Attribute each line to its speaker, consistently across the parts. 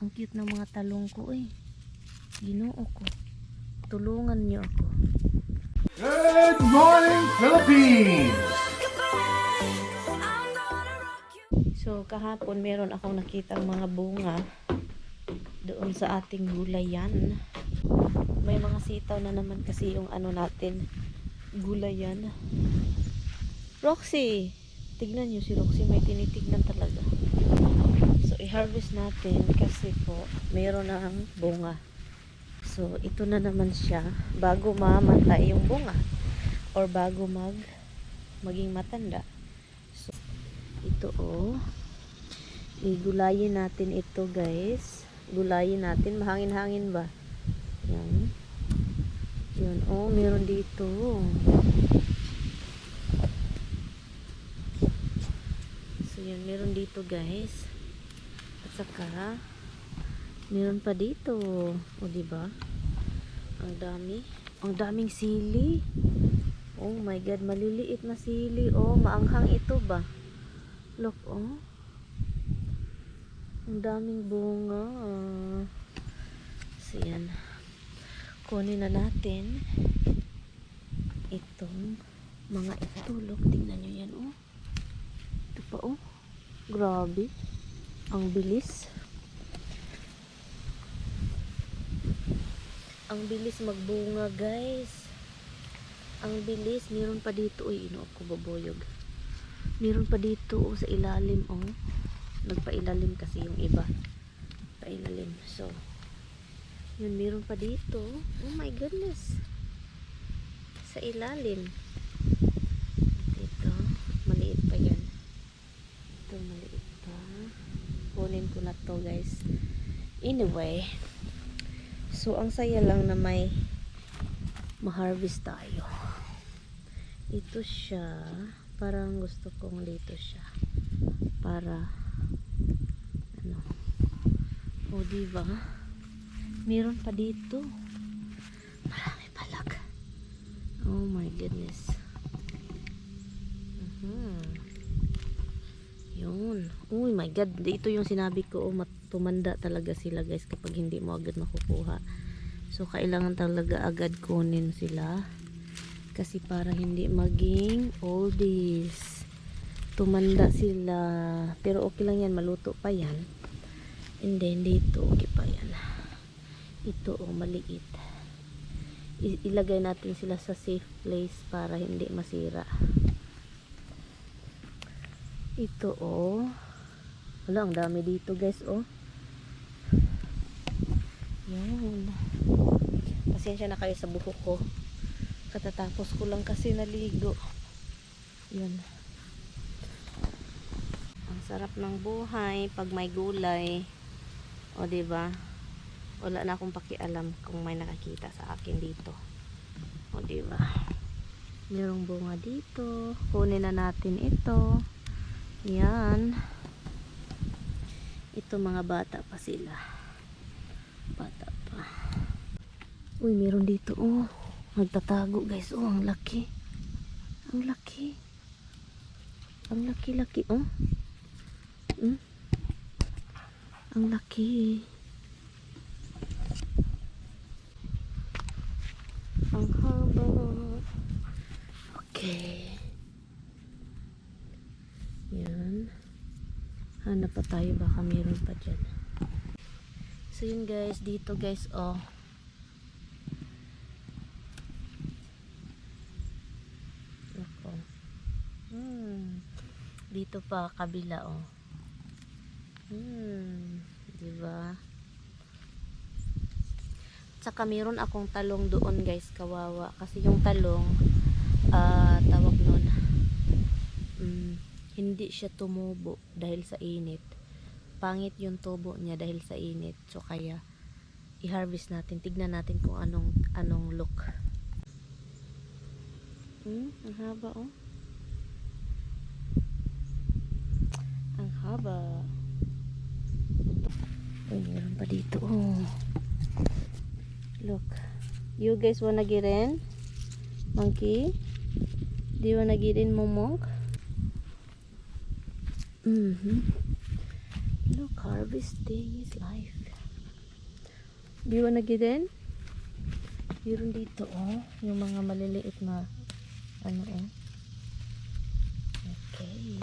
Speaker 1: Ang cute ng mga talong ko eh. Ginoo ko. Tulungan niyo ako.
Speaker 2: Good morning, Philippines!
Speaker 1: So kahapon meron akong nakitang mga bunga doon sa ating gulayan. May mga sitaw na naman kasi yung ano natin, gulayan. Roxy! Tignan nyo si Roxy, may tinitignan talaga. So i-harvest natin kasi po meron na ang bunga. So ito na naman siya bago mamatay yung bunga or bago maging matanda. So ito oh, igulayin natin ito guys. Gulayin natin, mahangin-hangin ba? Yan. Yun oh, meron dito. So yun, meron dito guys. At saka meron pa dito. O diba? Ang dami. Ang daming sili. Oh my god, maliliit na sili. Oh, maanghang ito ba? Look, oh. Ang daming bunga. So yan. Kunin na natin itong mga ito. Look, tingnan nyo yan, oh. Ito pa, oh. Grabe. Ang bilis. Ang bilis magbunga guys. Ang bilis. Meron pa dito. Uy, ino ako baboyog. Meron pa dito oh, sa ilalim oh. Nagpailalim kasi yung iba. Pailalim. So, yun meron pa dito. Oh my goodness. Sa ilalim. Dito. Maliit pa yan. Ito maliit pa. Kunin ko na to guys. Anyway. So, ang saya lang na may ma-harvest tayo. Ito siya. Parang gusto kong dito siya. Para, ano. O, diba? Meron pa dito. Marami palag. Oh my goodness. Yun. Oh my god. Ito yung sinabi ko. Oh, tumanda talaga sila guys kapag hindi mo agad makukuha. So kailangan talaga agad kunin sila kasi para hindi maging oldies. Tumanda sila. Pero okay lang yan, maluto pa yan. And then dito okay pa yan. Ito oh, maliit. Ilagay natin sila sa safe place para hindi masira. Ito oh. Wala, ang dami dito guys oh. Yan. Pasensya na kayo sa buhok ko. Katatapos ko lang kasi naligo. Yan. Ang sarap ng buhay pag may gulay. O diba? Wala na akong pakialam kung may nakakita sa akin dito. O diba? Merong bunga dito. Kunin na natin ito. Yan. Ito mga bata pa sila. Bata pa. Uy, meron dito oh. Nagtatago guys. Oh, ang laki. Ang laki. Ang laki-laki oh. Ang laki. Ang haba. Okay. Yan. Hanap pa tayo, baka meron pa dyan. So yun guys, dito guys oh. Ako. Dito pa kabila oh. Diba? Tsaka meron akong talong doon guys, kawawa. Kasi yung talong, tawag nun, hindi siya tumubo dahil sa init. Pangit yung tubo niya dahil sa init. So kaya i-harvest natin. Tignan natin kung anong look. Ang haba oh. Ang haba. Uy, meron pa dito oh. Look. You guys wanna get in? Monkey? Do you wanna get in, Momok? Look. Harvesting is life. Biwa na giden. Meron dito oh, yung mga maliliit na ano oh. Okay.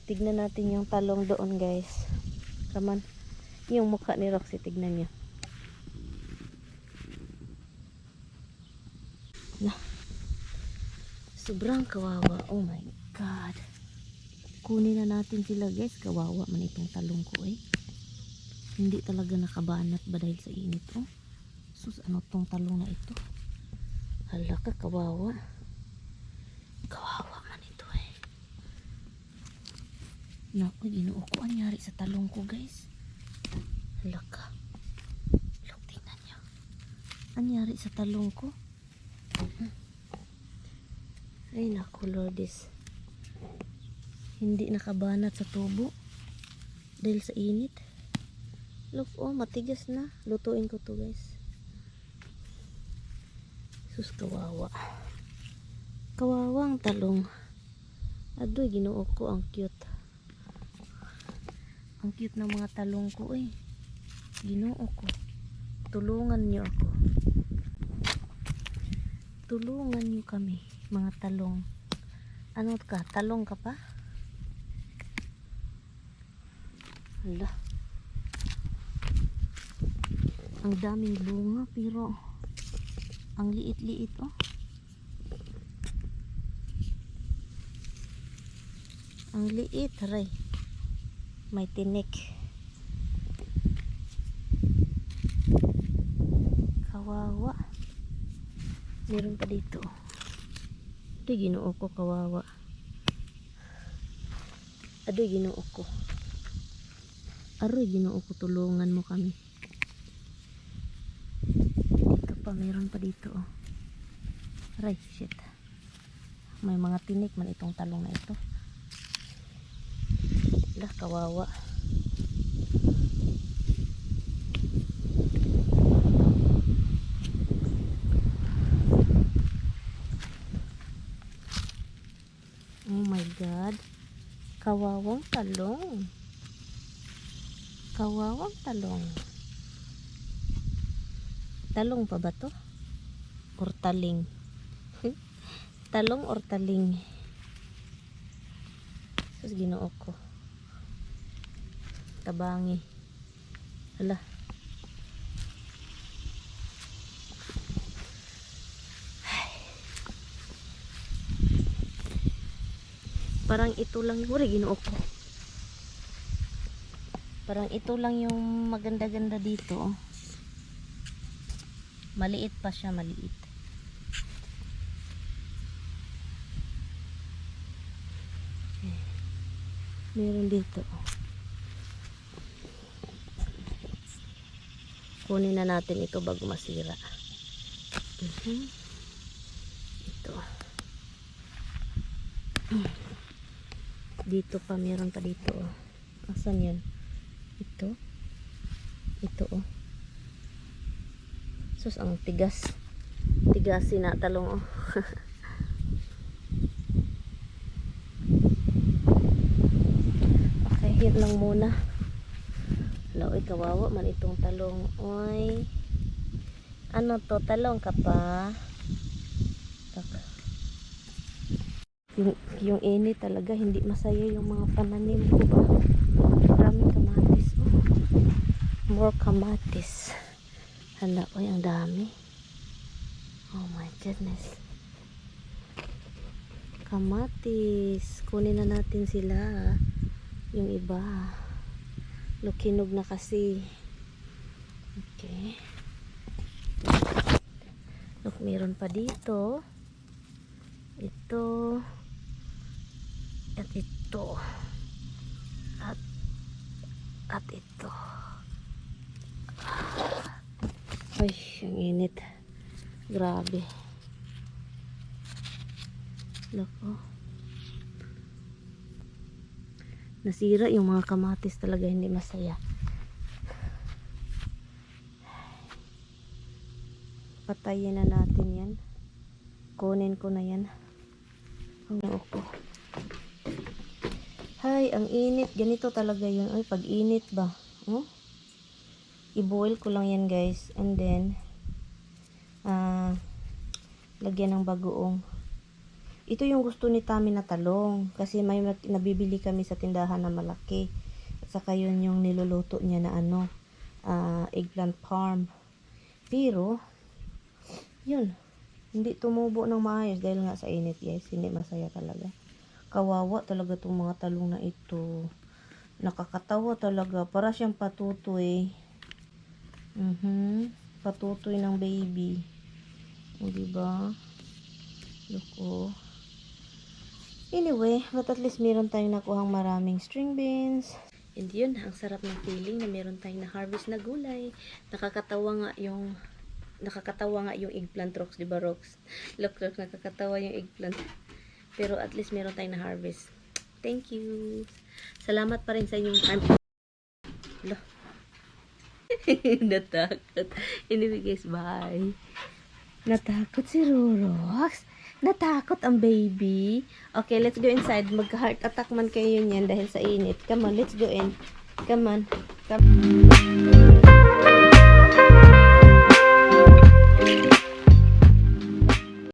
Speaker 1: Tignan natin yung talong doon, guys. Come on. Yung mukha ni Roxy, tignan niyo. Na. Sobrang kawawa. Oh my God. Kunin na natin sila, guys. Kawawa man itong talong ko eh. Hindi talaga nakabanat ba dahil sa init oh. Sus, ano tong talong na ito? Hala ka, kawawa. Kawawa man ito eh. Naku, ginoo ko. Anyari sa talong ko, guys. Hala ka. Look, tingnan nyo. Anyari sa talong ko. Ay, naku, Lordis. Hindi nakabanat sa tubo. Dahil sa init. Look, oh, matigas na. Lutuin ko to, guys. Sus, kawawa. Kawawa ang talong. Adoy, ginoo ko. Ang cute. Ang cute ng mga talong ko eh. Ginoo ko. Tulungan nyo ako. Tulungan nyo kami, mga talong. Ano ka? Talong ka pa? Hala. Ang daming bunga pero ang liit-liit oh. Ang liit, aray. May tinik. Kawawa. Meron pa dito. Ito ginoo ko, kawawa. Adoy, ginoo ko. Aroy, ginoo ko, tulungan mo kami. Dito pa, meron pa dito oh. Aray, shit. May mga tinik man itong talong na ito. Lah, kawawa. Oh my God. Kawawang talong. Kawawang talong. Talong pa ba to? Or taling? Talong or taling? Sus, ginoo ko. Tabangi. Hala. Parang ito lang yung ginoo ko. Parang ito lang yung maganda-ganda dito. Maliit pa siya, maliit. Meron dito. Kunin na natin ito bago masira. Ito. Dito pa, meron pa dito. Asan yan? Ito. Ito oh. Sus, ang tigas. Tigasin na talong oh. Okay, hit lang muna. Laoy, kawawa man itong talong. Oy. Ano to? Talong ka pa? Yung init talaga, hindi masaya yung mga pananim ko ba? Maraming kamatis. Oh. More kamatis. Hala, oy, ang dami. Oh my goodness. Kamatis. Kunin na natin sila. Yung iba. Lukinog na kasi. Okay. Look, meron pa dito. Ito. At ito. At ito. Ay, ang init. Grabe. Look, oh. Nasira yung mga kamatis talaga, hindi masaya. Patayin na natin yan. Kunin ko na yan. Ang uko. Hay, ang init. Ganito talaga yun. Ay, pag init ba? Oh? I-boil ko lang yan, guys. And then, lagyan ng bagoong. Ito yung gusto ni Tami na talong. Kasi may nabibili kami sa tindahan na malaki. At saka yun yung niluluto niya na eggplant parm. Pero, yun. Hindi tumubo ng maayos dahil nga sa init, guys. Hindi masaya talaga. Kawawa talaga itong mga talong na ito. Nakakatawa talaga. Para siyang patutoy. Patutoy ng baby. O, diba? Look, oh. Anyway, but at least meron tayong nakuhang maraming string beans. And yun, ang sarap ng feeling na meron tayong na-harvest na gulay. Nakakatawa nga yung eggplant, Rox, diba, Rox? Look, nakakatawa yung eggplant. Pero at least meron tayong na-harvest. Thank you. Salamat pa rin sa inyong time. Hala. Natakot. Anyway, guys, bye. Natakot si Rorox. Natakot ang baby. Okay, let's go inside. Magka-heart attack man kayo niyan dahil sa init. Come on, let's go in. Come on. Come.